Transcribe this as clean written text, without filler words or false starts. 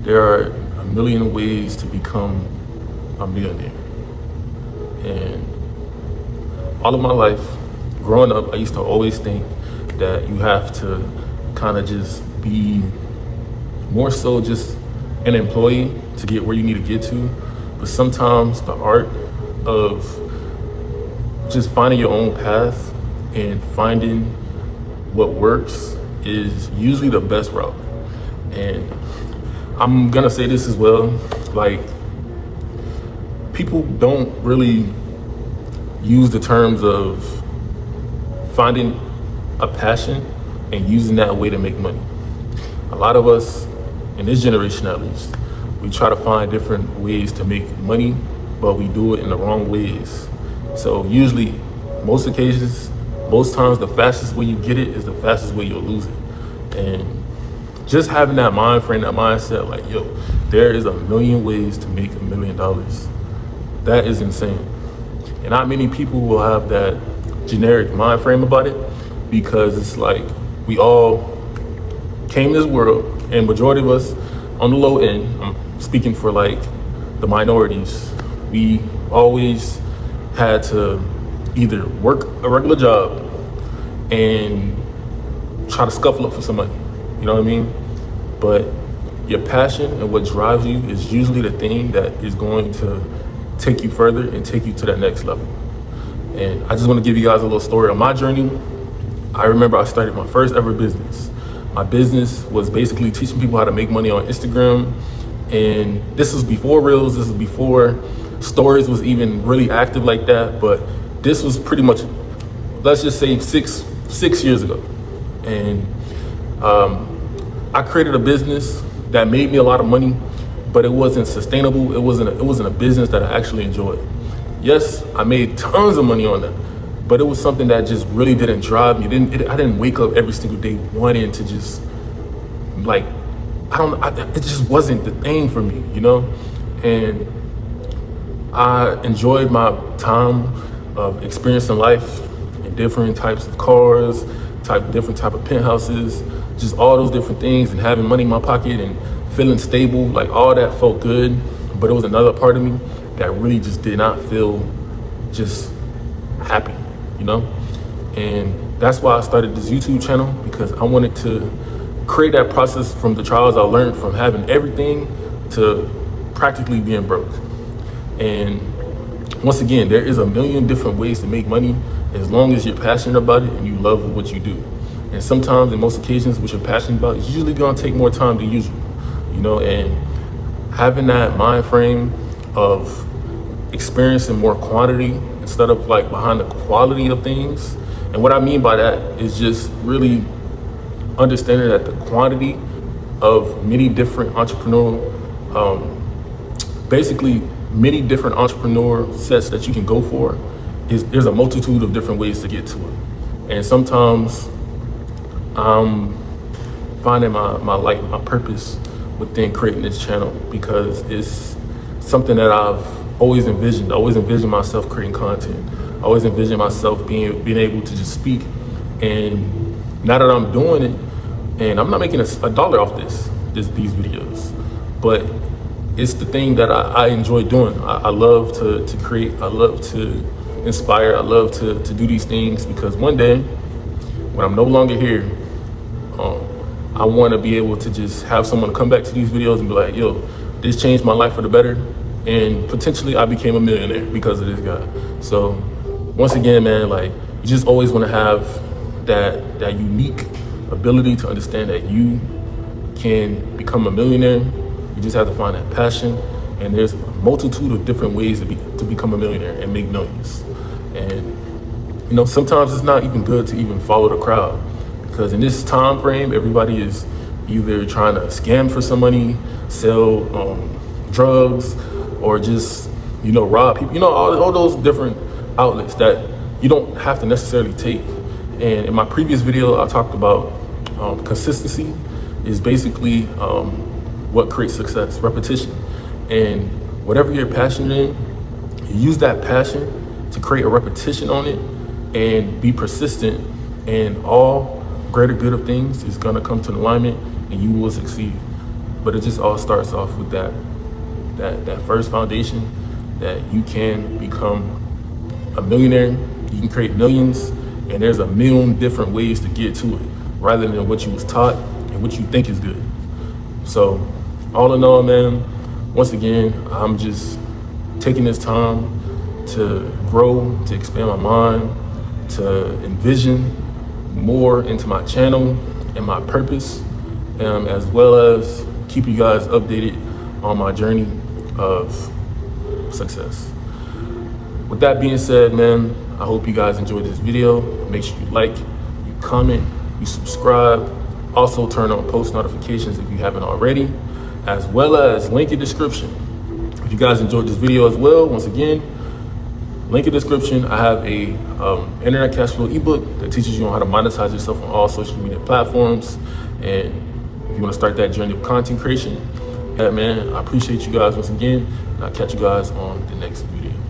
There are a million ways to become a millionaire. And all of my life, growing up, I used to always think that you have to kind of just be more so just an employee to get where you need to get to. But sometimes the art of just finding your own path and finding what works is usually the best route. And I'm gonna say this as well, like, people don't really use the terms of finding a passion and using that way to make money. A lot of us, in this generation at least, we try to find different ways to make money, but we do it in the wrong ways. So usually, most occasions, most times, the fastest way you get it is the fastest way you'll lose it. And just having that mind frame, that mindset, like, yo, there is a million ways to make $1 million. That is insane. And not many people will have that generic mind frame about it, because it's like we all came to this world, and majority of us on the low end, I'm speaking for like the minorities, we always had to either work a regular job and try to scuffle up for some money. You know what I mean? But your passion and what drives you is usually the thing that is going to take you further and take you to that next level. And I just want to give you guys a little story on my journey. I remember I started my first ever business. My business was basically teaching people how to make money on Instagram. And this was before Reels, this was before Stories was even really active like that. But this was pretty much, let's just say six years ago. And I created a business that made me a lot of money, but it wasn't sustainable. It wasn't a business that I actually enjoyed. Yes, I made tons of money on that, but it was something that just really didn't drive me. I didn't wake up every single day wanting to just, like, it just wasn't the thing for me, you know? And I enjoyed my time of experiencing life in different types of cars, different type of penthouses, just all those different things, and having money in my pocket and feeling stable. Like, all that felt good, but it was another part of me that really just did not feel just happy, you know? And that's why I started this YouTube channel, because I wanted to create that process from the trials I learned from having everything to practically being broke. And once again, there is a million different ways to make money, as long as you're passionate about it and you love what you do. And sometimes, in most occasions, what you're passionate about is usually gonna take more time than usual, you know? And having that mind frame of experiencing more quantity instead of like behind the quality of things. And what I mean by that is just really understanding that the quantity of many different basically many different entrepreneur sets that you can go for, there's a multitude of different ways to get to it. And sometimes I'm finding my purpose within creating this channel, because it's something that I've always envisioned. I always envisioned myself creating content. I always envisioned myself being able to just speak. And now that I'm doing it, and I'm not making a dollar off these videos, but it's the thing that I enjoy doing. I love to create. I love to inspire. I love to do these things, because one day when I'm no longer here, I want to be able to just have someone come back to these videos and be like, yo, this changed my life for the better, and potentially I became a millionaire because of this guy. So once again, man, like, you just always want to have that unique ability to understand that you can become a millionaire. You just have to find that passion, and there's a multitude of different ways to become a millionaire and make millions. And you know, sometimes it's not even good to even follow the crowd, because in this time frame, everybody is either trying to scam for some money, sell drugs, or just, you know, rob people. You know, all those different outlets that you don't have to necessarily take. And in my previous video, I talked about consistency is basically what creates success, repetition. And whatever you're passionate in, you use that passion to create a repetition on it and be persistent, and all greater good of things is gonna come to alignment and you will succeed. But it just all starts off with that first foundation, that you can become a millionaire, you can create millions, and there's a million different ways to get to it, rather than what you was taught and what you think is good. So all in all, man, once again, I'm just taking this time to grow, to expand my mind, to envision more into my channel and my purpose, as well as keep you guys updated on my journey of success. With that being said, man, I hope you guys enjoyed this video. Make sure you like, you comment, you subscribe. Also turn on post notifications if you haven't already, as well as link in description. If you guys enjoyed this video as well, once again, link in description. I have a internet cash flow ebook that teaches you on how to monetize yourself on all social media platforms. And if you want to start that journey of content creation, yeah, man, I appreciate you guys once again, and I'll catch you guys on the next video.